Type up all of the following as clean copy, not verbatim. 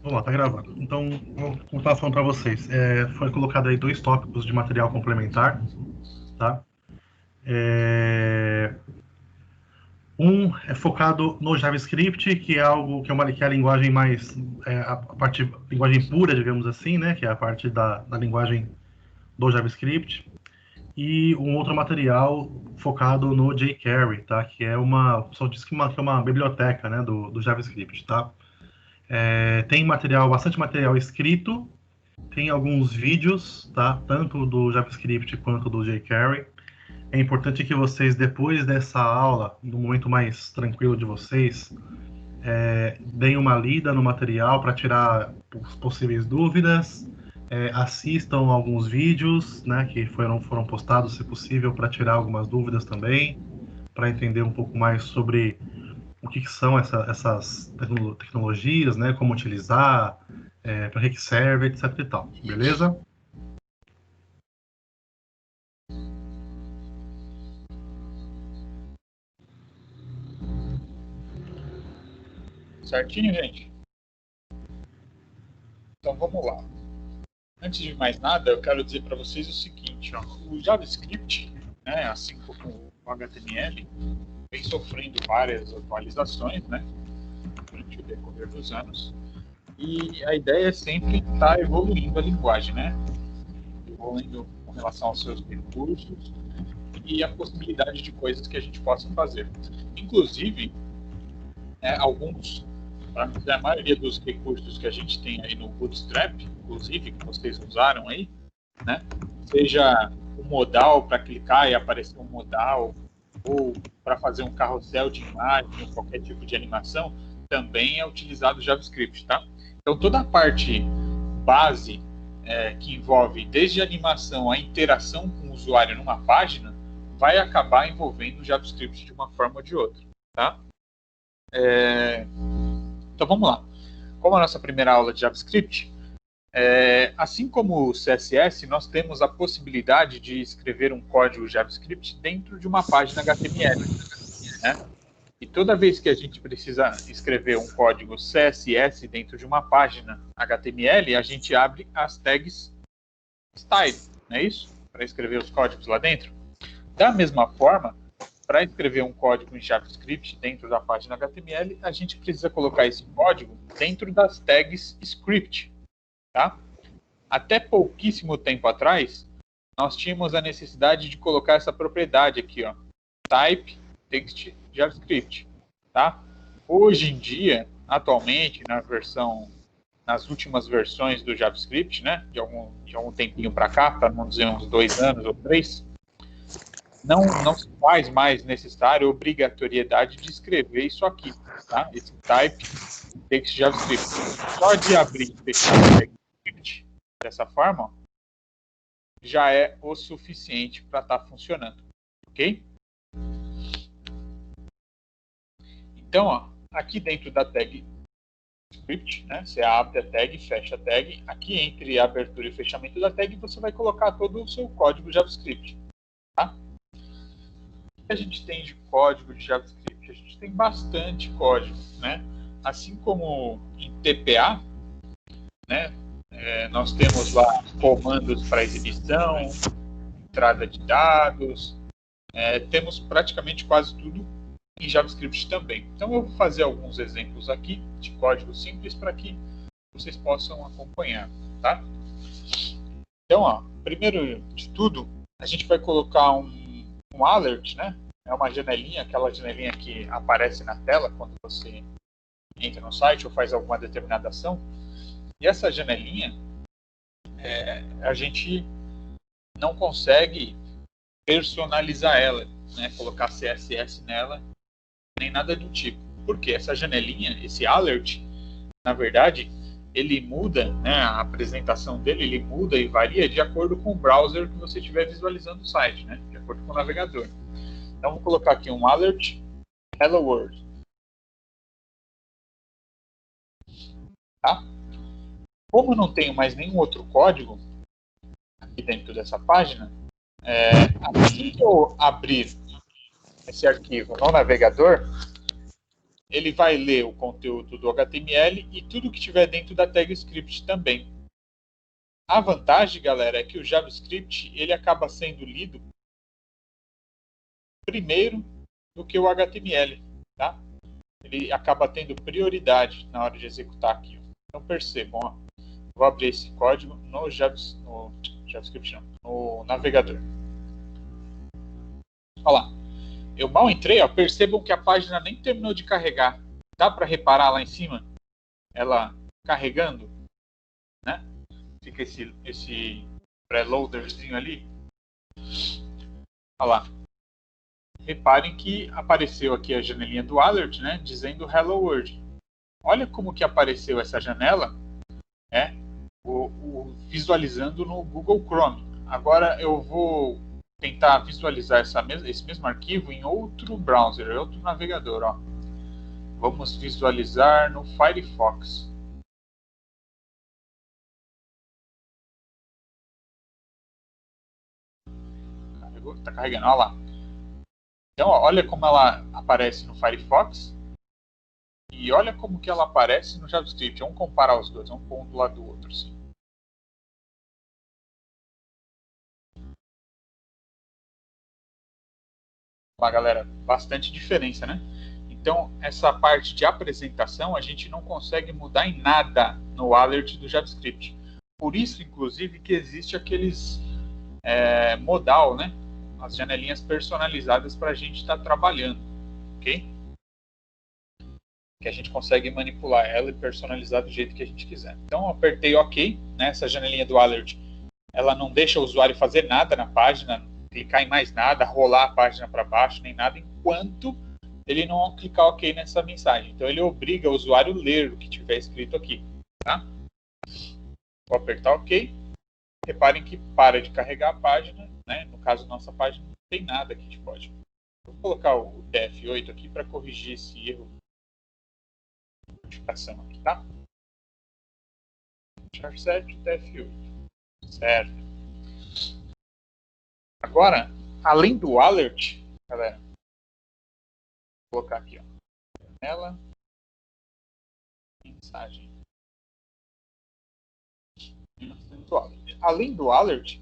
Vamos lá, tá gravando. Então, como eu estava falando para vocês, foi colocado aí dois tópicos de material complementar, tá? Um é focado no JavaScript, que é algo que é a linguagem mais a parte linguagem pura, digamos assim, né? Que é a parte da linguagem do JavaScript. E um outro material focado no jQuery, tá? Que é só diz que é uma biblioteca, né? Do JavaScript, tá? Tem bastante material escrito. Tem alguns vídeos, tá? Tanto do JavaScript quanto do jQuery. É importante que vocês, depois dessa aula, no momento mais tranquilo de vocês, deem uma lida no material para tirar possíveis dúvidas, assistam alguns vídeos, né, que foram postados, se possível, para tirar algumas dúvidas também, para entender um pouco mais sobre o que são essas tecnologias, né, como utilizar, para que serve, etc e tal. Beleza? Certinho, gente? Então vamos lá. Antes de mais nada, eu quero dizer para vocês o seguinte, ó, o JavaScript, né, assim como o HTML, vem sofrendo várias atualizações, né, durante o decorrer dos anos, e a ideia é sempre estar evoluindo a linguagem, né, evoluindo com relação aos seus recursos e a possibilidade de coisas que a gente possa fazer. Inclusive, a maioria dos recursos que a gente tem aí no Bootstrap, inclusive, que vocês usaram aí, né? Seja o modal para clicar e aparecer um modal, ou para fazer um carrossel de imagem, ou qualquer tipo de animação, também é utilizado o JavaScript, tá? Então, toda a parte base que envolve desde a animação a interação com o usuário numa página, vai acabar envolvendo o JavaScript de uma forma ou de outra, tá? Então vamos lá. Como a nossa primeira aula de JavaScript, assim como o CSS, nós temos a possibilidade de escrever um código JavaScript dentro de uma página HTML, né? E toda vez que a gente precisa escrever um código CSS dentro de uma página HTML, a gente abre as tags style, não é isso? Para escrever os códigos lá dentro. Da mesma forma, para escrever um código em JavaScript dentro da página HTML, a gente precisa colocar esse código dentro das tags script, tá? Até pouquíssimo tempo atrás, nós tínhamos a necessidade de colocar essa propriedade aqui, ó, type text JavaScript, tá? Hoje em dia, atualmente, nas últimas versões do JavaScript, né, de algum tempinho para cá, para não dizer uns 2 anos ou 3, não se faz mais necessário obrigatoriedade de escrever isso aqui, tá? Esse type text JavaScript. Só de abrir e fechar o JavaScript dessa forma, ó, já é o suficiente para estar funcionando, ok? Então, ó, aqui dentro da tag script, né, você abre a tag, fecha a tag. Aqui entre a abertura e fechamento da tag, você vai colocar todo o seu código JavaScript, tá? A gente tem de código de JavaScript? A gente tem bastante código, né? Assim como em TPA, né? Nós temos lá comandos para exibição, entrada de dados, temos praticamente quase tudo em JavaScript também. Então eu vou fazer alguns exemplos aqui de código simples para que vocês possam acompanhar, tá? Então, ó, primeiro de tudo, a gente vai colocar um alert, né? É uma janelinha, aquela janelinha que aparece na tela quando você entra no site ou faz alguma determinada ação. E essa janelinha, a gente não consegue personalizar ela, né? Colocar CSS nela, nem nada do tipo. Porque essa janelinha, esse alert, na verdade, ele muda, né? A apresentação dele, ele muda e varia de acordo com o browser que você estiver visualizando o site, né? De acordo com o navegador. Então, vou colocar aqui um alert hello world. Tá? Como eu não tenho mais nenhum outro código aqui dentro dessa página, assim que eu abrir esse arquivo no navegador, ele vai ler o conteúdo do HTML e tudo que tiver dentro da tag script também. A vantagem, galera, é que o JavaScript ele acaba sendo lido primeiro do que o HTML, tá? Ele acaba tendo prioridade na hora de executar aqui. Então percebam, ó, vou abrir esse código no JavaScript, não, no navegador. Olha lá, eu mal entrei, ó, percebam que a página nem terminou de carregar. Dá para reparar lá em cima? Ela carregando, né? Fica esse preloaderzinho ali. Olha lá. Reparem que apareceu aqui a janelinha do alert, né? Dizendo Hello World. Olha como que apareceu essa janela, visualizando no Google Chrome. Agora eu vou tentar visualizar esse mesmo arquivo em outro browser, outro navegador. Ó. Vamos visualizar no Firefox. Está carregando, olha lá. Então, ó, olha como ela aparece no Firefox e olha como que ela aparece no JavaScript. Vamos comparar os dois, vamos pôr um do lado do outro. Assim. Lá, galera, bastante diferença, né? Então, essa parte de apresentação a gente não consegue mudar em nada no alert do JavaScript. Por isso, inclusive, que existe aqueles modal, né? As janelinhas personalizadas para a gente estar trabalhando, ok? Que a gente consegue manipular ela e personalizar do jeito que a gente quiser. Então, eu apertei OK, né? Essa janelinha do alert, ela não deixa o usuário fazer nada na página, clicar em mais nada, rolar a página para baixo, nem nada, enquanto ele não clicar OK nessa mensagem. Então, ele obriga o usuário a ler o que tiver escrito aqui, tá? Vou apertar OK. Reparem que para de carregar a página, né? No caso, nossa página não tem nada aqui de código. Vou colocar o TF8 aqui para corrigir esse erro de notificação aqui, tá? Char 7, TF8. Certo. Agora, além do alert, galera, vou colocar aqui, ó, janela, mensagem. Além do alert,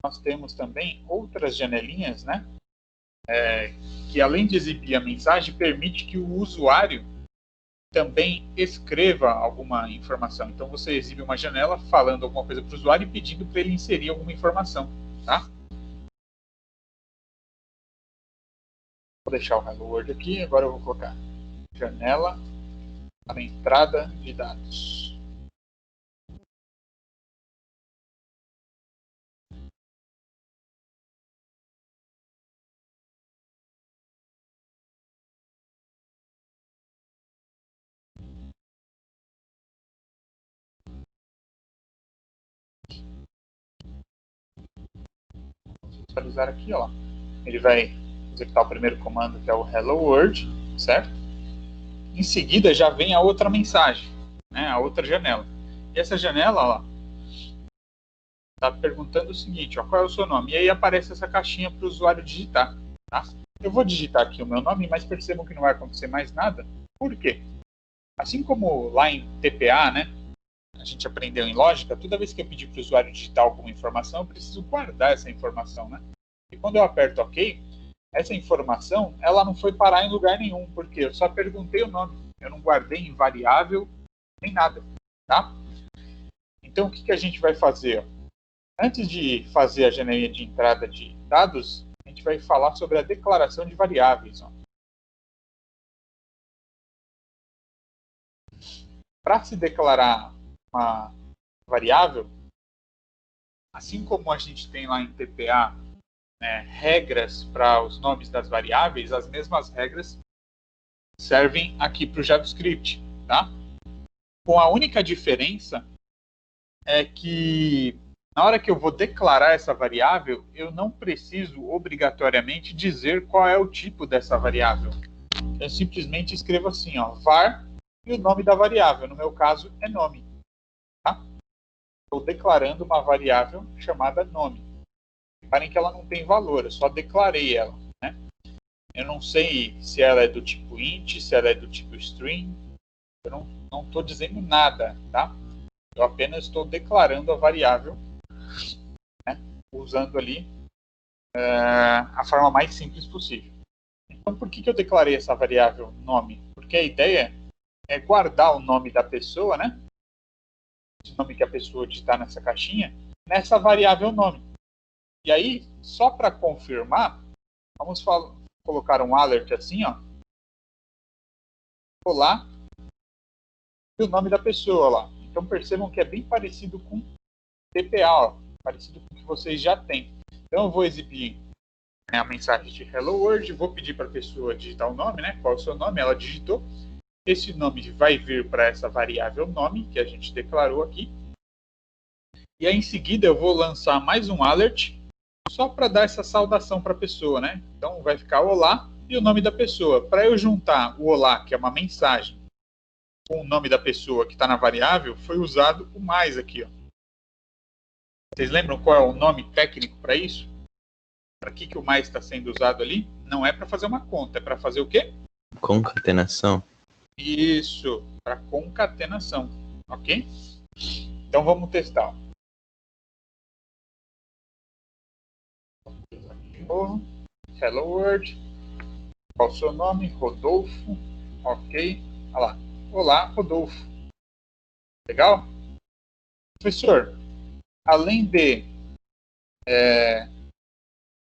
nós temos também outras janelinhas, né? Que além de exibir a mensagem, permite que o usuário também escreva alguma informação. Então você exibe uma janela falando alguma coisa para o usuário e pedindo para ele inserir alguma informação, tá? Vou deixar o Hello World aqui, agora eu vou colocar janela para entrada de dados. Visualizar aqui, ó. Ele vai executar o primeiro comando, que é o Hello World, certo? Em seguida já vem a outra mensagem, né? A outra janela. E essa janela, ó, está perguntando o seguinte, ó, qual é o seu nome? E aí aparece essa caixinha para o usuário digitar, tá? Eu vou digitar aqui o meu nome, mas percebam que não vai acontecer mais nada. Por quê? Assim como lá em TPA, né? A gente aprendeu em lógica, toda vez que eu pedir para o usuário digitar alguma informação, eu preciso guardar essa informação, né? E quando eu aperto OK, essa informação, ela não foi parar em lugar nenhum, porque eu só perguntei o nome, eu não guardei em variável, nem nada, tá? Então, o que a gente vai fazer? Antes de fazer a janelinha de entrada de dados, a gente vai falar sobre a declaração de variáveis. Para se declarar uma variável, assim como a gente tem lá em TPA, né, regras para os nomes das variáveis, as mesmas regras servem aqui para o JavaScript, tá? Com a única diferença é que na hora que eu vou declarar essa variável, eu não preciso obrigatoriamente dizer qual é o tipo dessa variável. Eu simplesmente escrevo assim, ó, var e o nome da variável. No meu caso, é nome. Tá? Estou declarando uma variável chamada nome. Reparem que ela não tem valor, eu só declarei ela. Né? Eu não sei se ela é do tipo int, se ela é do tipo string. Eu não estou dizendo nada, tá? Eu apenas estou declarando a variável, né, usando ali a forma mais simples possível. Então, por que eu declarei essa variável nome? Porque a ideia é guardar o nome da pessoa, né? O nome que a pessoa digitar nessa caixinha, nessa variável nome. E aí, só para confirmar, vamos colocar um alert assim, ó. Olá, e o nome da pessoa lá. Então percebam que é bem parecido com TPA, ó, parecido com o que vocês já têm. Então eu vou exibir a mensagem de Hello World, vou pedir para a pessoa digitar o nome, né? Qual é o seu nome? Ela digitou. Esse nome vai vir para essa variável nome que a gente declarou aqui. E aí em seguida eu vou lançar mais um alert só para dar essa saudação para a pessoa, né? Então vai ficar olá e o nome da pessoa. Para eu juntar o olá, que é uma mensagem, com o nome da pessoa que está na variável, foi usado o mais aqui, ó. Vocês lembram qual é o nome técnico para isso? Para que o mais está sendo usado ali? Não é para fazer uma conta, é para fazer o quê? Concatenação. Isso, para concatenação, ok? Então vamos testar. De novo. Hello World. Qual o seu nome? Rodolfo. Ok. Olha lá. Olá, Rodolfo. Legal? Professor, além de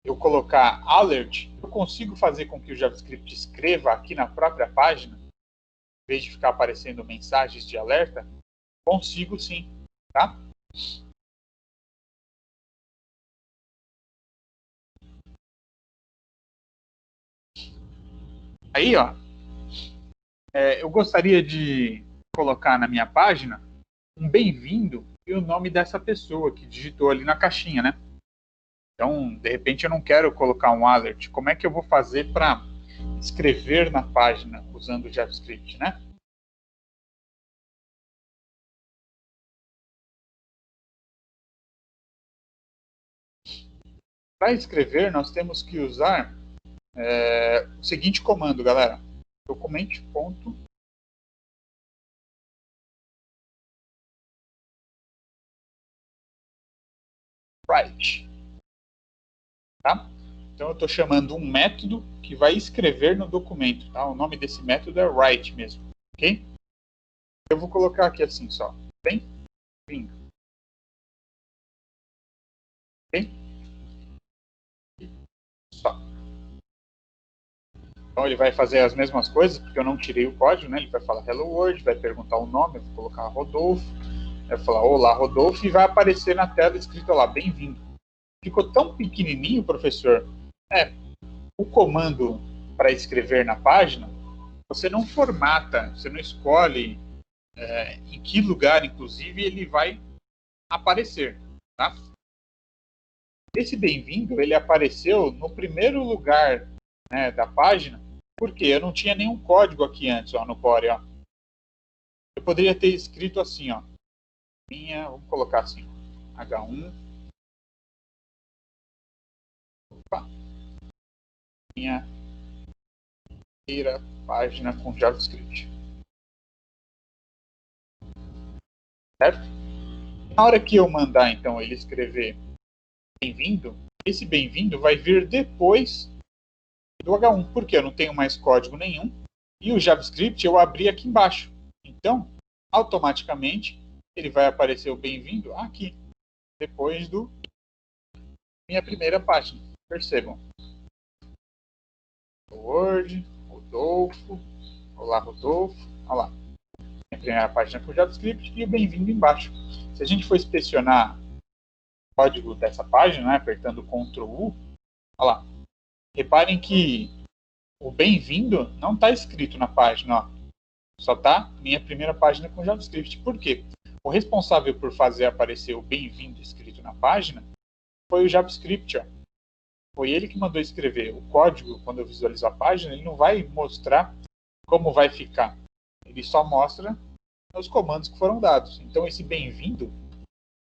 eu colocar alert, eu consigo fazer com que o JavaScript escreva aqui na própria página, em vez de ficar aparecendo mensagens de alerta? Consigo sim, tá? Aí, ó, eu gostaria de colocar na minha página um bem-vindo e o nome dessa pessoa que digitou ali na caixinha, né? Então, de repente, eu não quero colocar um alert. Como é que eu vou fazer para escrever na página usando o JavaScript, né? Para escrever, nós temos que usar o seguinte comando, galera. Document.write. Tá? Então eu estou chamando um método que vai escrever no documento. Tá? O nome desse método é write mesmo. Ok? Eu vou colocar aqui assim só. Bem-vindo. Ok? Só. Então ele vai fazer as mesmas coisas, porque eu não tirei o código, né? Ele vai falar Hello World, vai perguntar o nome, eu vou colocar Rodolfo, vai falar Olá Rodolfo e vai aparecer na tela escrito lá, bem-vindo. Ficou tão pequenininho, professor. O comando para escrever na página, você não formata, você não escolhe em que lugar, inclusive, ele vai aparecer, tá? Esse bem-vindo, ele apareceu no primeiro lugar, né, da página, porque eu não tinha nenhum código aqui antes, ó, no body, ó. Eu poderia ter escrito assim, ó. Vamos colocar assim, H1. Opa. Minha primeira página com JavaScript. Certo? Na hora que eu mandar, então, ele escrever bem-vindo, esse bem-vindo vai vir depois do H1, porque eu não tenho mais código nenhum e o JavaScript eu abri aqui embaixo. Então, automaticamente, ele vai aparecer o bem-vindo aqui, depois do minha primeira página. Percebam. Word, Rodolfo, olá Rodolfo, olha lá. Minha primeira página com JavaScript e o bem-vindo embaixo. Se a gente for inspecionar o código dessa página, né, apertando Ctrl U, olha lá. Reparem que o bem-vindo não está escrito na página, ó. Só está minha primeira página com JavaScript. Por quê? O responsável por fazer aparecer o bem-vindo escrito na página foi o JavaScript, ó. Foi ele que mandou escrever. O código, quando eu visualizo a página, ele não vai mostrar como vai ficar. Ele só mostra os comandos que foram dados. Então esse bem-vindo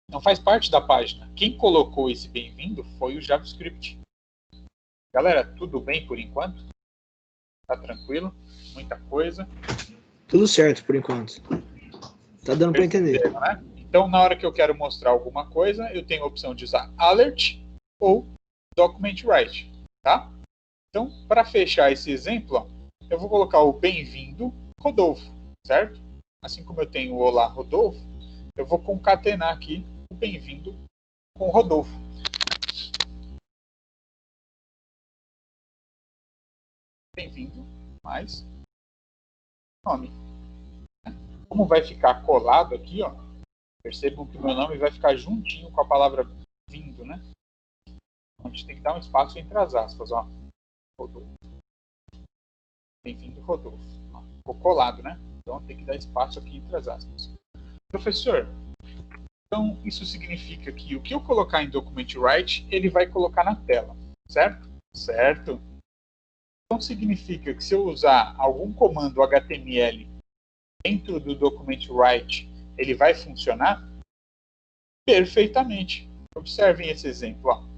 não faz parte da página. Quem colocou esse bem-vindo foi o JavaScript. Galera, tudo bem por enquanto? Tá tranquilo? Muita coisa. Tudo certo por enquanto. Tá dando para entender. Né? Então, na hora que eu quero mostrar alguma coisa, eu tenho a opção de usar alert ou document write, tá? Então, para fechar esse exemplo, ó, eu vou colocar o bem-vindo Rodolfo, certo? Assim como eu tenho o olá Rodolfo, eu vou concatenar aqui o bem-vindo com o Rodolfo. Bem-vindo mais nome. Como vai ficar colado aqui, ó, percebam que o meu nome vai ficar juntinho com a palavra vindo, né? A gente tem que dar um espaço entre as aspas, ó. Rodolfo. Bem-vindo, Rodolfo. Ó, ficou colado, né? Então tem que dar espaço aqui entre as aspas. Professor, então isso significa que o que eu colocar em document write, ele vai colocar na tela, certo? Certo. Então significa que se eu usar algum comando HTML dentro do document write, ele vai funcionar perfeitamente. Observem esse exemplo, ó.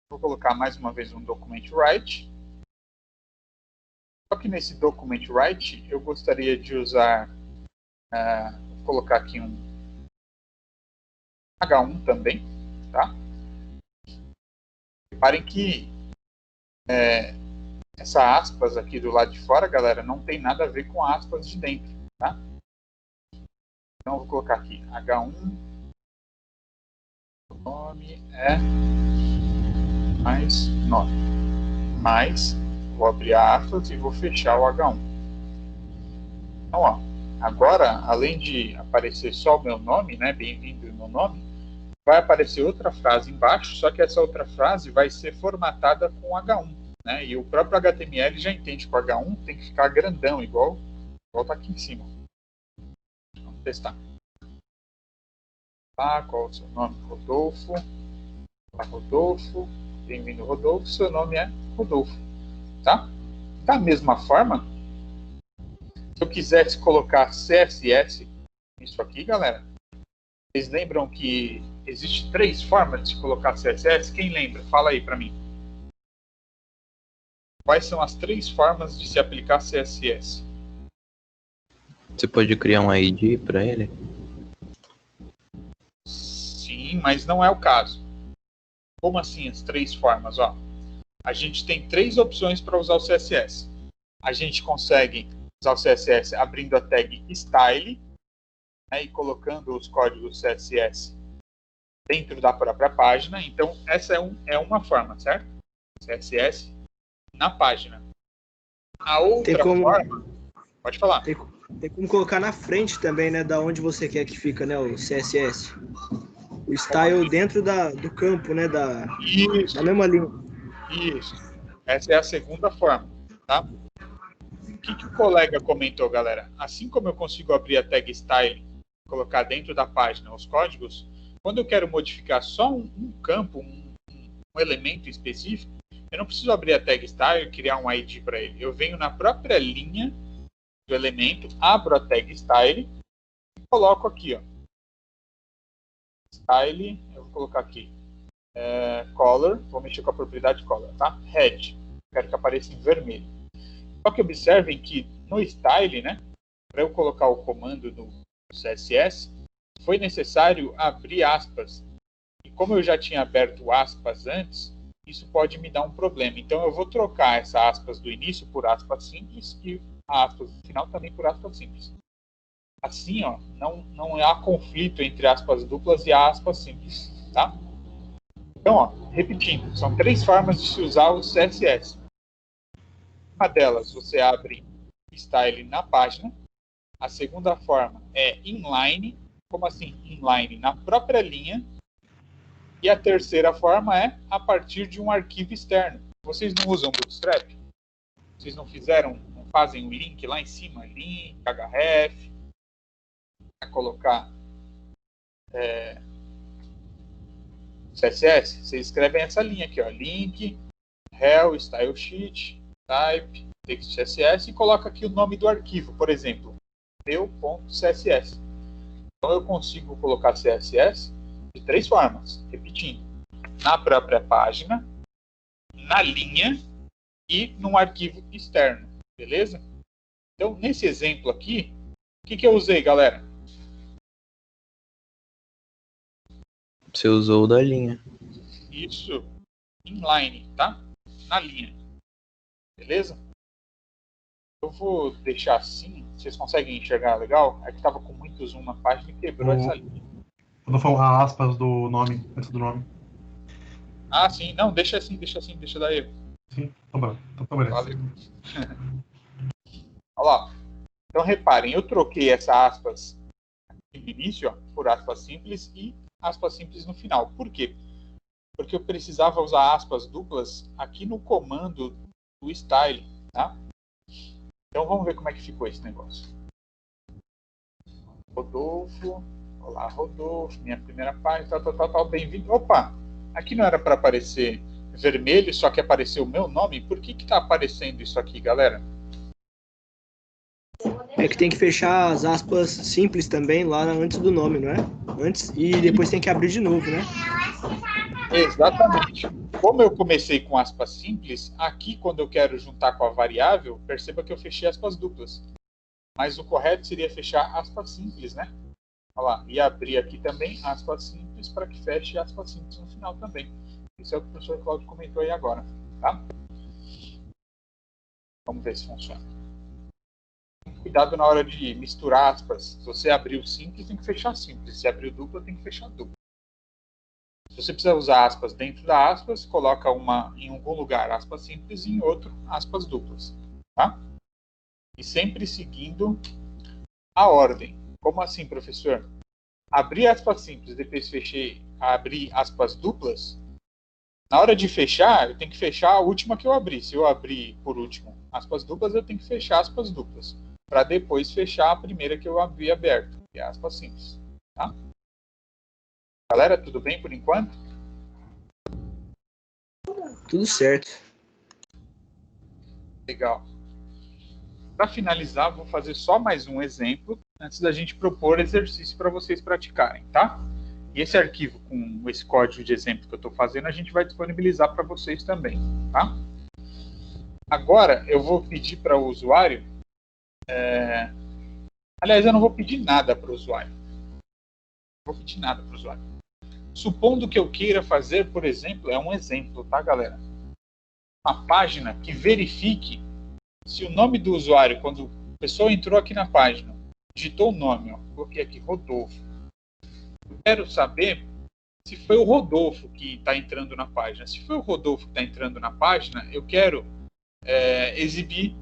Vou colocar mais uma vez um document write. Só que nesse document write eu gostaria de usar, vou colocar aqui um H1 também, tá? Reparem que essa aspas aqui do lado de fora, galera, não tem nada a ver com aspas de dentro, tá? Então eu vou colocar aqui H1, o nome é mais nome, mais, vou abrir a aspas e vou fechar o H1. Então, ó, agora, além de aparecer só o meu nome, né, bem-vindo e meu nome, vai aparecer outra frase embaixo, só que essa outra frase vai ser formatada com H1, né, e o próprio HTML já entende que o H1 tem que ficar grandão, igual tá aqui em cima. Vamos testar. Tá, qual é o seu nome? Rodolfo. Olá, Rodolfo. Bem-vindo, Rodolfo. Seu nome é Rodolfo. Tá? Da mesma forma, se eu quisesse colocar CSS nisso aqui, galera, vocês lembram que existe 3 formas de colocar CSS? Quem lembra? Fala aí para mim. Quais são as 3 formas de se aplicar CSS? Você pode criar um ID para ele? Sim, mas não é o caso. Como assim as 3 formas? Ó, a gente tem 3 opções para usar o CSS. A gente consegue usar o CSS abrindo a tag style, né, e colocando os códigos CSS dentro da própria página. Então, essa é uma forma, certo? CSS na página. A outra forma... Pode falar. Tem como colocar na frente também, né, da onde você quer que fica, né, o CSS. O style dentro do campo, né, da mesma linha. Isso. Essa é a segunda forma, tá? O que o colega comentou, galera? Assim como eu consigo abrir a tag style, colocar dentro da página os códigos, quando eu quero modificar só um campo, um elemento específico, eu não preciso abrir a tag style e criar um ID para ele. Eu venho na própria linha do elemento, abro a tag style e coloco aqui, ó. Style, eu vou colocar aqui color, vou mexer com a propriedade color, tá? Red, quero que apareça em vermelho. Só que observem que no style, né, para eu colocar o comando no CSS, foi necessário abrir aspas. E como eu já tinha aberto aspas antes, isso pode me dar um problema. Então eu vou trocar essa aspas do início por aspas simples e a aspas do final também por aspas simples. Assim, ó, não há conflito entre aspas duplas e aspas simples, tá? Então, ó, repetindo, são 3 formas de se usar o CSS. Uma delas, você abre style na página. A segunda forma é inline. Como assim inline? Na própria linha. E a terceira forma é a partir de um arquivo externo. Vocês não usam Bootstrap? Vocês não fazem um link lá em cima? Link, href. Para colocar CSS, vocês escrevem essa linha aqui, ó, link, rel, style sheet, type, texto CSS e coloco aqui o nome do arquivo, por exemplo, meu.css. Então eu consigo colocar CSS de 3 formas, repetindo, na própria página, na linha e num arquivo externo, beleza? Então, nesse exemplo aqui, o que eu usei, galera? Você usou o da linha. Isso, inline, tá? Na linha, beleza? Eu vou deixar assim, vocês conseguem enxergar legal? É que estava com muito zoom na página e quebrou essa linha. Quando eu falo a aspas do nome, antes do nome. Ah, sim, não, deixa assim, deixa dar erro. Sim, então beleza. Valeu. Olha lá. Então reparem, eu troquei essa aspas no início, ó, por aspas simples e aspas simples no final. Por quê? Porque eu precisava usar aspas duplas aqui no comando do style, tá? Então vamos ver como é que ficou esse negócio. Rodolfo, olá Rodolfo, minha primeira página, tal, bem-vindo. Opa, aqui não era para aparecer vermelho, só que apareceu o meu nome. Por que está aparecendo isso aqui, galera? É que tem que fechar as aspas simples também lá antes do nome, não é? Antes e depois tem que abrir de novo, né? Exatamente. Como eu comecei com aspas simples, aqui quando eu quero juntar com a variável, perceba que eu fechei aspas duplas. Mas o correto seria fechar aspas simples, né? Olha lá, e abrir aqui também aspas simples para que feche aspas simples no final também. Isso é o que o professor Cláudio comentou aí agora, tá? Vamos ver se funciona. Cuidado na hora de misturar aspas. Se você abrir o simples, tem que fechar simples. Se abrir o duplo, tem que fechar duplo. Se você precisa usar aspas dentro da aspas, coloca uma em algum lugar aspas simples e em outro aspas duplas, tá? E sempre seguindo a ordem. Como assim, professor? Abrir aspas simples, depois abrir aspas duplas. Na hora de fechar, eu tenho que fechar a última que eu abri. Se eu abrir por último aspas duplas, eu tenho que fechar aspas duplas, para depois fechar a primeira que eu abri aberto, que é aspas simples, tá? Galera, tudo bem por enquanto? Tudo certo. Legal. Para finalizar, vou fazer só mais um exemplo antes da gente propor exercício para vocês praticarem, tá? E esse arquivo com esse código de exemplo que eu estou fazendo, a gente vai disponibilizar para vocês também, tá? Agora, eu vou pedir para o usuário... Aliás, eu não vou pedir nada para o usuário. Não vou pedir nada para o usuário. Supondo que eu queira fazer, por exemplo, é um exemplo, tá, galera? Uma página que verifique se o nome do usuário, quando a pessoa entrou aqui na página, digitou o nome, ó, coloquei aqui Rodolfo. Eu quero saber se foi o Rodolfo que está entrando na página. Se foi o Rodolfo que está entrando na página, eu quero exibir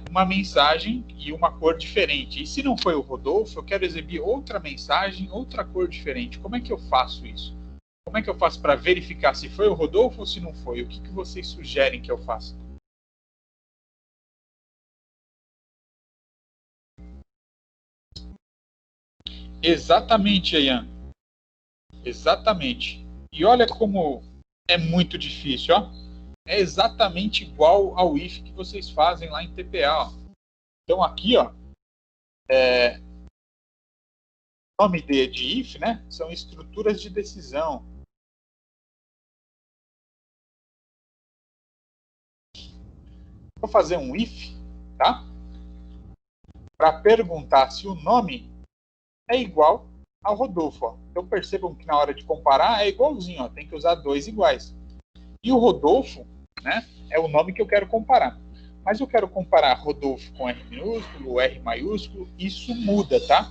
uma mensagem e uma cor diferente. E se não foi o Rodolfo, eu quero exibir outra mensagem, outra cor diferente. Como é que eu faço isso? Como é que eu faço para verificar se foi o Rodolfo ou se não foi? O que vocês sugerem que eu faça? Exatamente, Ian. Exatamente. E olha como é muito difícil, ó. É exatamente igual ao if que vocês fazem lá em TPA. Ó. Então aqui, ó, nome de if, né? São estruturas de decisão. Vou fazer um if, tá? Para perguntar se o nome é igual ao Rodolfo. Ó. Então percebam que na hora de comparar é igualzinho, ó. Tem que usar dois iguais. E o Rodolfo, né, é o nome que eu quero comparar. Mas eu quero comparar Rodolfo com R minúsculo, R maiúsculo, isso muda, tá?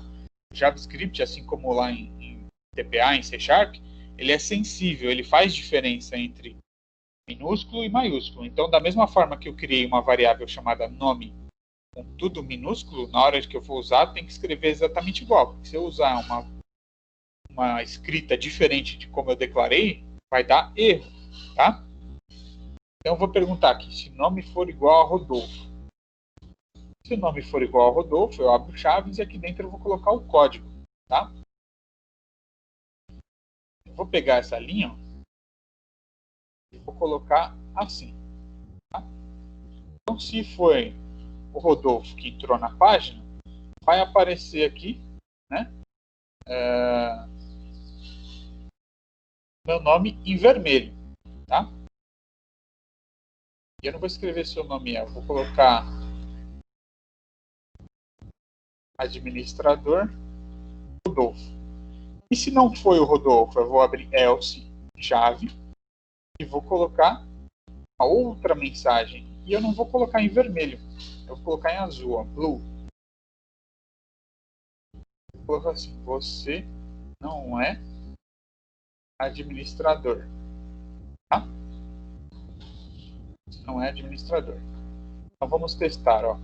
O JavaScript, assim como lá em TPA, em C Sharp, ele é sensível, ele faz diferença entre minúsculo e maiúsculo. Então, da mesma forma que eu criei uma variável chamada nome com tudo minúsculo, na hora que eu for usar, tem que escrever exatamente igual. Porque se eu usar uma escrita diferente de como eu declarei, vai dar erro, tá? Então eu vou perguntar aqui, se o nome for igual a Rodolfo. Se o nome for igual a Rodolfo, eu abro chaves e aqui dentro eu vou colocar o código, tá? Eu vou pegar essa linha, ó, e vou colocar assim, tá? Então, se foi o Rodolfo que entrou na página, vai aparecer aqui, né, meu nome em vermelho, tá? E eu não vou escrever seu nome, eu vou colocar administrador Rodolfo. E se não foi o Rodolfo, eu vou abrir else chave e vou colocar a outra mensagem. E eu não vou colocar em vermelho, eu vou colocar em azul, ó, blue. Vou colocar assim: você não é administrador, tá? Você não é administrador. Então vamos testar, ó.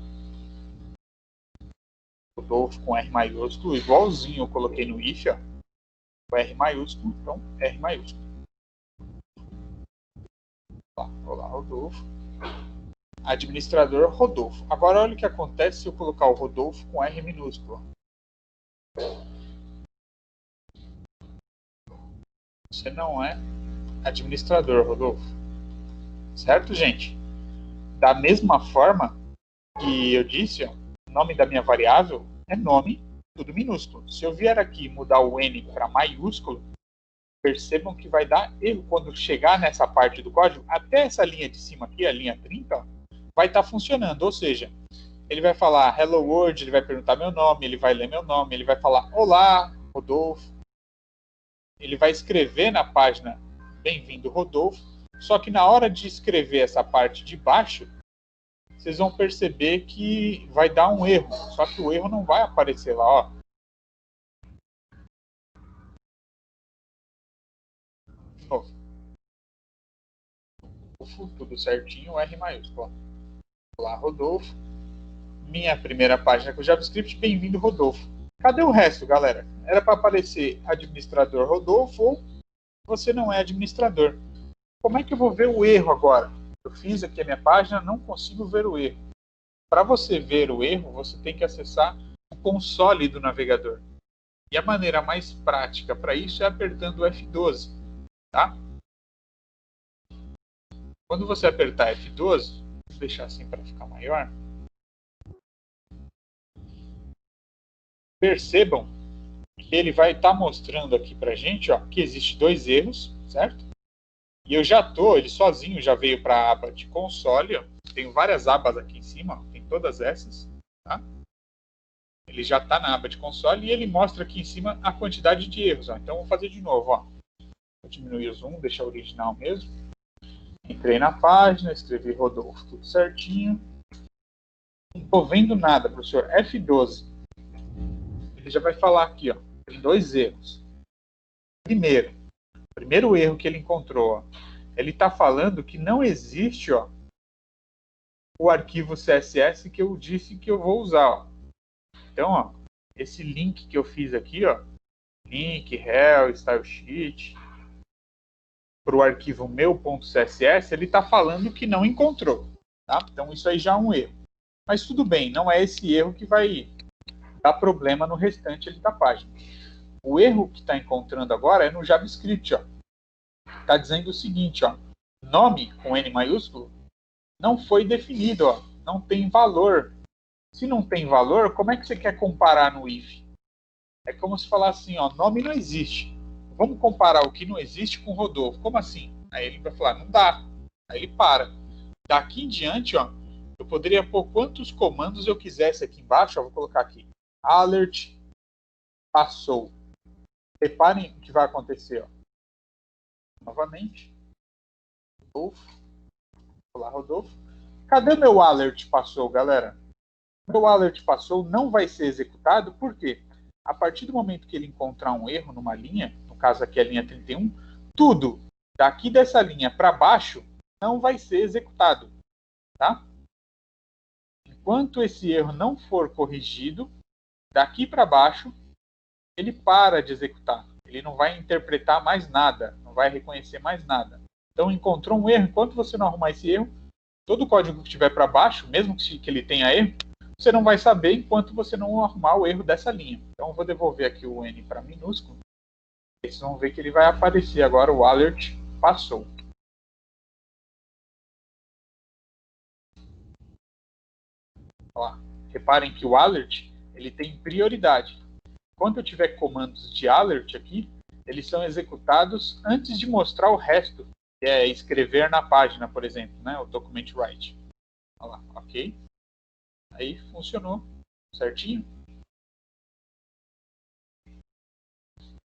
Rodolfo com R maiúsculo, igualzinho eu coloquei no if, ó. O R maiúsculo, então R maiúsculo. Olá, Rodolfo. Administrador Rodolfo. Agora olha o que acontece se eu colocar o Rodolfo com R minúsculo. Você não é administrador, Rodolfo. Certo, gente? Da mesma forma que eu disse, ó, o nome da minha variável é nome, tudo minúsculo. Se eu vier aqui e mudar o N para maiúsculo, percebam que vai dar erro quando chegar nessa parte do código. Até essa linha de cima aqui, a linha 30, ó, vai estar funcionando. Ou seja, ele vai falar hello world, ele vai perguntar meu nome, ele vai ler meu nome, ele vai falar olá, Rodolfo. Ele vai escrever na página bem-vindo, Rodolfo. Só que na hora de escrever essa parte de baixo, vocês vão perceber que vai dar um erro. Só que o erro não vai aparecer lá, ó. De novo. Tudo certinho, R maiúsculo. Olá, Rodolfo. Minha primeira página com JavaScript, bem-vindo, Rodolfo. Cadê o resto, galera? Era para aparecer administrador Rodolfo ou você não é administrador. Como é que eu vou ver o erro agora? Eu fiz aqui a minha página, não consigo ver o erro. Para você ver o erro, você tem que acessar o console do navegador. E a maneira mais prática para isso é apertando o F12, tá? Quando você apertar F12, vou deixar assim para ficar maior. Percebam que ele vai estar mostrando aqui para a gente, ó, que existe 2 erros, certo? E eu já ele sozinho já veio para a aba de console, ó. Tenho várias abas aqui em cima, ó, tem todas essas, tá? Ele já está na aba de console e ele mostra aqui em cima a quantidade de erros, ó. Então vou fazer de novo, ó. Vou diminuir o zoom, deixar o original mesmo. Entrei na página, escrevi Rodolfo, tudo certinho. Não estou vendo nada, professor. F12. Ele já vai falar aqui, ó. Tem 2 erros. Primeiro erro que ele encontrou, ó, ele está falando que não existe, ó, o arquivo CSS que eu disse que eu vou usar. Ó. Então, ó, esse link que eu fiz aqui, ó, link, rel, stylesheet, para o arquivo meu.css, ele está falando que não encontrou. Tá? Então, isso aí já é um erro. Mas tudo bem, não é esse erro que vai dar problema no restante ali da página. O erro que está encontrando agora é no JavaScript. Está dizendo o seguinte, ó, nome com N maiúsculo não foi definido, ó, não tem valor. Se não tem valor, como é que você quer comparar no if? É como se falar assim, ó, nome não existe. Vamos comparar o que não existe com Rodolfo. Como assim? Aí ele vai falar, não dá. Aí ele para. Daqui em diante, ó, eu poderia pôr quantos comandos eu quisesse aqui embaixo. Ó, vou colocar aqui. Alert passou. Reparem o que vai acontecer. Ó. Novamente. Rodolfo. Olá, Rodolfo. Cadê meu alert passou, galera? Meu alert passou não vai ser executado. Por quê? A partir do momento que ele encontrar um erro numa linha, no caso aqui a linha 31, tudo daqui dessa linha para baixo não vai ser executado. Tá? Enquanto esse erro não for corrigido, daqui para baixo, ele para de executar. Ele não vai interpretar mais nada, não vai reconhecer mais nada. Então, encontrou um erro, enquanto você não arrumar esse erro, todo o código que estiver para baixo, mesmo que ele tenha erro, você não vai saber enquanto você não arrumar o erro dessa linha. Então, eu vou devolver aqui o N para minúsculo. Vocês vão ver que ele vai aparecer agora, o alert passou. Ó, reparem que o alert ele tem prioridade. Quando eu tiver comandos de alert aqui, eles são executados antes de mostrar o resto, que é escrever na página, por exemplo, né? O document write. Olha lá, ok. Aí funcionou certinho.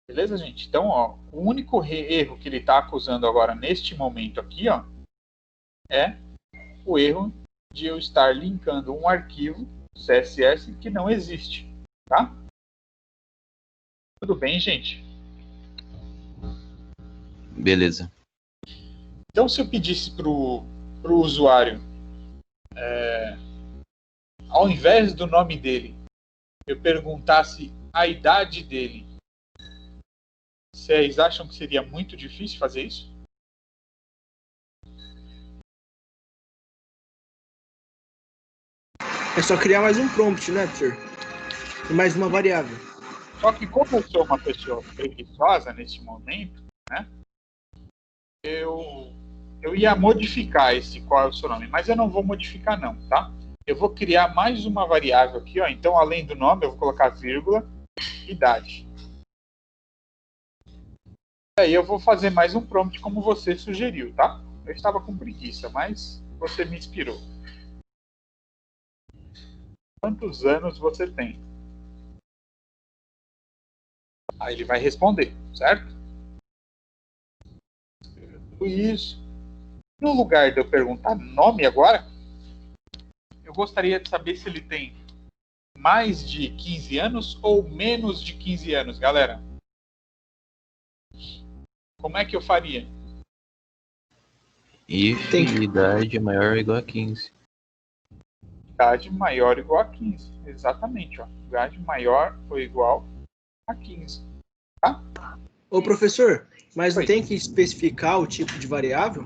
Beleza, gente? Então, ó, o único erro que ele está acusando agora neste momento aqui, ó, é o erro de eu estar linkando um arquivo CSS que não existe, tá? Tudo bem, gente? Beleza. Então, se eu pedisse para o usuário, ao invés do nome dele, eu perguntasse a idade dele, vocês acham que seria muito difícil fazer isso? É só criar mais um prompt, né, Arthur? E mais uma variável. Só que como eu sou uma pessoa preguiçosa nesse momento, né, eu ia modificar esse qual é o seu nome, mas eu não vou modificar não, tá? Eu vou criar mais uma variável aqui, ó. Então, além do nome, eu vou colocar vírgula, idade. E aí eu vou fazer mais um prompt como você sugeriu, tá? Eu estava com preguiça, mas você me inspirou. Quantos anos você tem? Aí ele vai responder, certo? Isso. No lugar de eu perguntar nome agora, eu gostaria de saber se ele tem mais de 15 anos ou menos de 15 anos, galera. Como é que eu faria? If idade maior ou igual a 15. Idade maior ou igual a 15. Exatamente, ó. Idade maior ou igual a 15. Tá? Ô, professor, mas não Oi. tem que especificar o tipo de variável?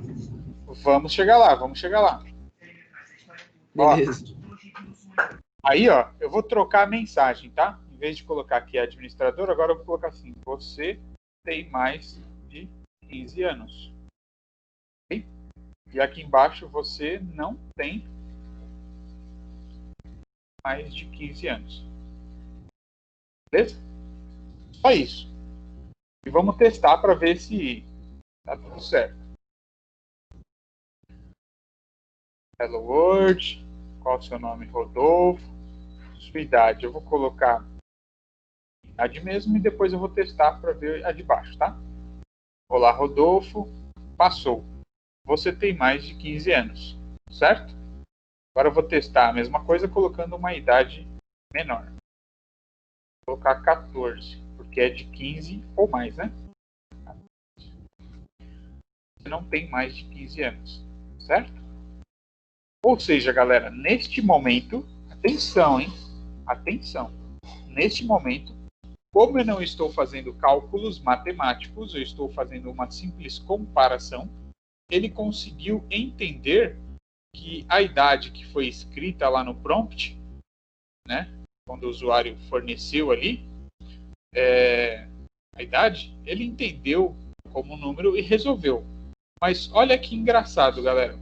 Vamos chegar lá, vamos chegar lá. Beleza. Ó, aí, ó, eu vou trocar a mensagem, tá? Em vez de colocar aqui administrador, agora eu vou colocar assim: você tem mais de 15 anos. Okay? E aqui embaixo você não tem mais de 15 anos. Beleza? Só isso. E vamos testar para ver se tá tudo certo. Hello World. Qual é o seu nome? Rodolfo. Sua idade. Eu vou colocar a idade mesmo e depois eu vou testar para ver a de baixo, tá? Olá, Rodolfo. Passou. Você tem mais de 15 anos, certo? Agora eu vou testar a mesma coisa colocando uma idade menor. Vou colocar 14, porque é de 15 ou mais, né? Você não tem mais de 15 anos, certo? Ou seja, galera, neste momento, atenção, hein? Atenção. Neste momento, como eu não estou fazendo cálculos matemáticos, eu estou fazendo uma simples comparação, ele conseguiu entender que a idade que foi escrita lá no prompt, né, quando o usuário forneceu ali a idade, ele entendeu como número e resolveu. Mas olha que engraçado, galera.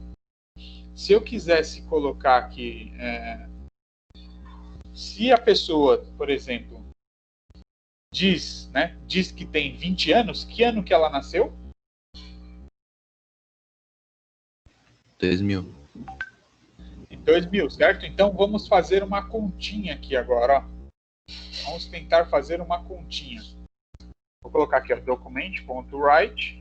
Se eu quisesse colocar aqui, se a pessoa, por exemplo, diz que tem 20 anos, que ano que ela nasceu? 2000. Em 2000, certo? Então vamos fazer uma continha aqui agora, ó. Vamos tentar fazer uma continha. Vou colocar aqui, ó, document.write.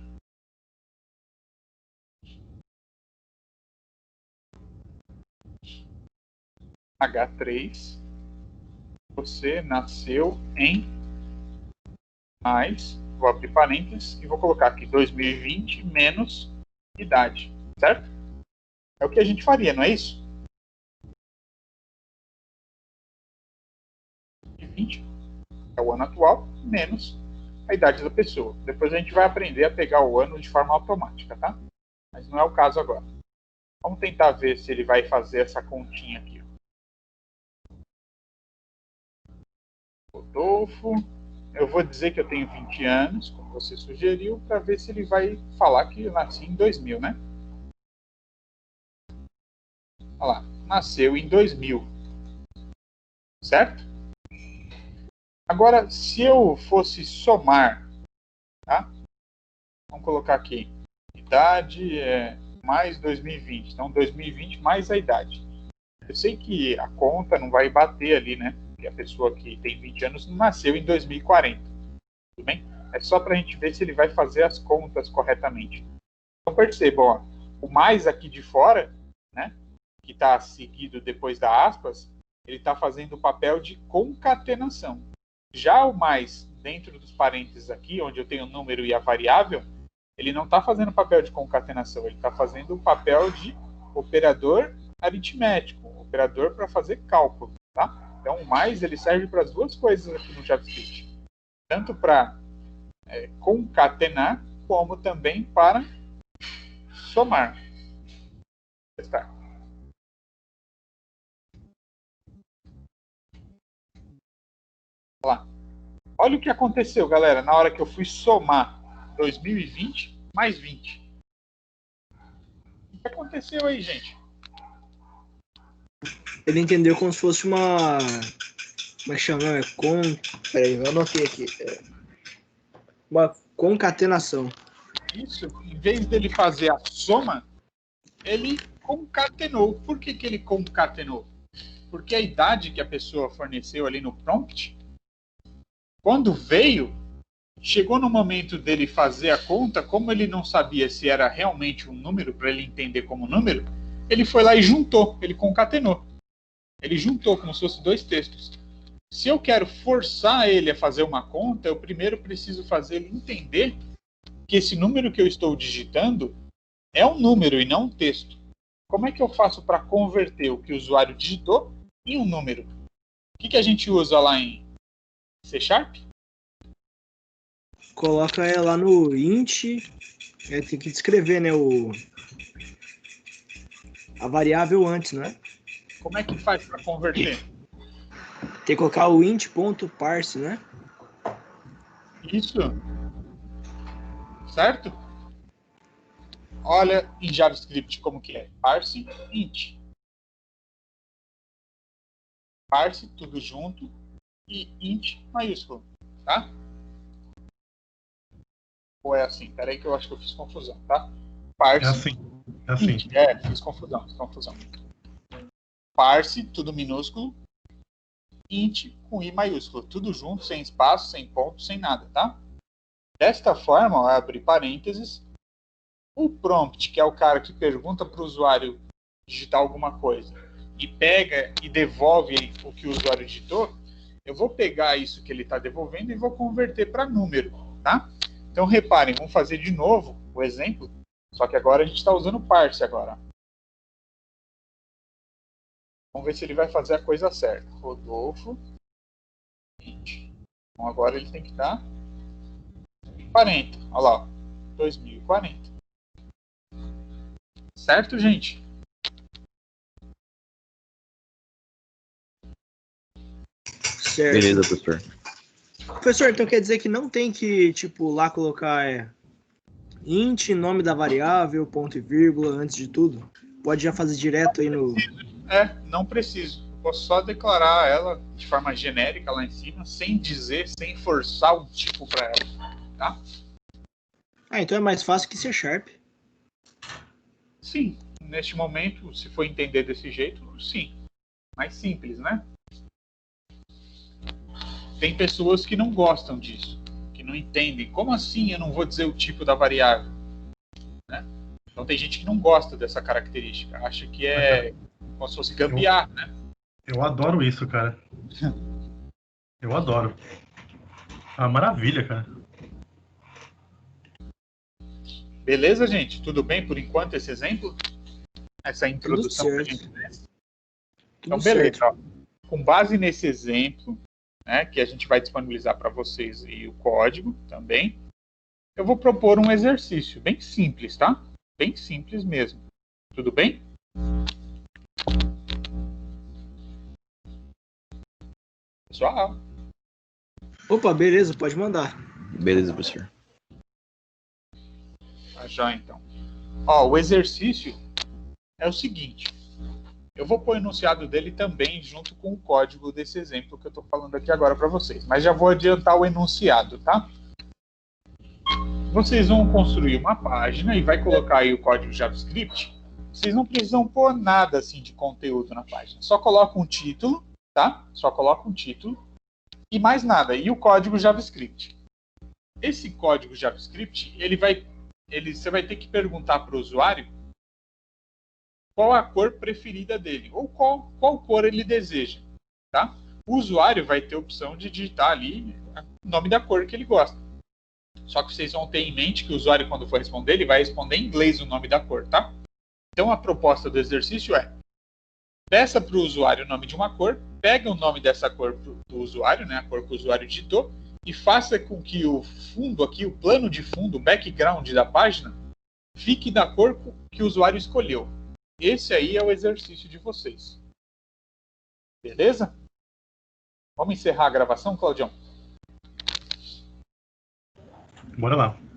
H3. Você nasceu em mais, vou abrir parênteses e vou colocar aqui 2020 menos idade, certo? É o que a gente faria, não é isso? 2020 é o ano atual menos a idade da pessoa. Depois a gente vai aprender a pegar o ano de forma automática, tá? Mas não é o caso agora. Vamos tentar ver se ele vai fazer essa continha aqui. Rodolfo. Eu vou dizer que eu tenho 20 anos, como você sugeriu, para ver se ele vai falar que eu nasci em 2000, né? Olha lá, nasceu em 2000. Certo? Agora, se eu fosse somar, tá? Vamos colocar aqui, idade mais 2020. Então, 2020 mais a idade. Eu sei que a conta não vai bater ali, né? Porque a pessoa que tem 20 anos não nasceu em 2040. Tudo bem? É só para a gente ver se ele vai fazer as contas corretamente. Então, percebam, ó, o mais aqui de fora, né? Que está seguido depois da aspas, ele está fazendo o papel de concatenação. Já o mais dentro dos parênteses aqui, onde eu tenho o número e a variável, ele não está fazendo o papel de concatenação, ele está fazendo o papel de operador aritmético, operador para fazer cálculo, tá? Então, o mais ele serve para as duas coisas aqui no JavaScript, tanto para concatenar, como também para somar. Testar. Lá. Olha o que aconteceu, galera, na hora que eu fui somar 2020 mais 20. O que aconteceu aí, gente? Ele entendeu como se fosse uma... Como é que chama? Peraí, eu anotei aqui. Uma concatenação. Isso, em vez dele fazer a soma, ele concatenou. Por que ele concatenou? Porque a idade que a pessoa forneceu ali no prompt, quando veio, chegou no momento dele fazer a conta, como ele não sabia se era realmente um número, para ele entender como número, ele foi lá e juntou, ele concatenou. Ele juntou como se fosse dois textos. Se eu quero forçar ele a fazer uma conta, eu primeiro preciso fazer ele entender que esse número que eu estou digitando é um número e não um texto. Como é que eu faço para converter o que o usuário digitou em um número? O que a gente usa lá em C#? Coloca lá no int, tem que descrever, né, a variável antes, não é? Como é que faz para converter? Tem que colocar o int.parse, né? Isso. Certo? Olha em JavaScript como que é. Parse int. Parse tudo junto e int maiúsculo, tá? Ou é assim? Peraí que eu acho que eu fiz confusão, tá? Parse. É assim. É assim. Int. Fiz confusão. Parse, tudo minúsculo. Int com i maiúsculo. Tudo junto, sem espaço, sem ponto, sem nada, tá? Desta forma, eu abri parênteses. O prompt, que é o cara que pergunta para o usuário digitar alguma coisa e pega e devolve o que o usuário digitou, eu vou pegar isso que ele está devolvendo e vou converter para número, tá? Então, reparem, vamos fazer de novo o exemplo, só que agora a gente está usando parse agora. Vamos ver se ele vai fazer a coisa certa. Rodolfo. Então, agora ele tem que estar 40. Olha lá, 2040. Certo, gente? Certo. Beleza, professor. Professor, então quer dizer que não tem que, tipo, lá colocar int, nome da variável, ponto e vírgula, antes de tudo? Pode já fazer direto aí no... Não preciso. Eu posso só declarar ela de forma genérica lá em cima, sem dizer, sem forçar um tipo para ela, tá? Então é mais fácil que C#. Sim, neste momento, se for entender desse jeito, sim. Mais simples, né? Tem pessoas que não gostam disso, que não entendem. Como assim eu não vou dizer o tipo da variável? Né? Então tem gente que não gosta dessa característica, acha que é como se fosse gambiarra, né? Eu adoro isso, cara. Eu adoro. Ah, maravilha, cara. Beleza, gente? Tudo bem por enquanto esse exemplo? Essa introdução que a gente fez? Então, beleza. Ó. Com base nesse exemplo, né, que a gente vai disponibilizar para vocês e o código também, eu vou propor um exercício bem simples, tá? Bem simples mesmo. Tudo bem? Pessoal. Opa, beleza, pode mandar. Beleza, professor. Já então. Ó, o exercício é o seguinte. Eu vou pôr o enunciado dele também junto com o código desse exemplo que eu estou falando aqui agora para vocês. Mas já vou adiantar o enunciado, tá? Vocês vão construir uma página e vai colocar aí o código JavaScript. Vocês não precisam pôr nada assim de conteúdo na página. Só coloca um título, tá? Só coloca um título e mais nada. E o código JavaScript. Esse código JavaScript, você vai ter que perguntar para o usuário qual a cor preferida dele, ou qual cor ele deseja, tá? O usuário vai ter a opção de digitar ali o nome da cor que ele gosta. Só que vocês vão ter em mente que o usuário, quando for responder, ele vai responder em inglês o nome da cor, tá? Então a proposta do exercício é: peça para o usuário o nome de uma cor, pega o nome dessa cor do usuário, né, a cor que o usuário digitou, e faça com que o fundo aqui, o plano de fundo, o background da página, fique da cor que o usuário escolheu. Esse aí é o exercício de vocês. Beleza? Vamos encerrar a gravação, Claudião? Bora lá.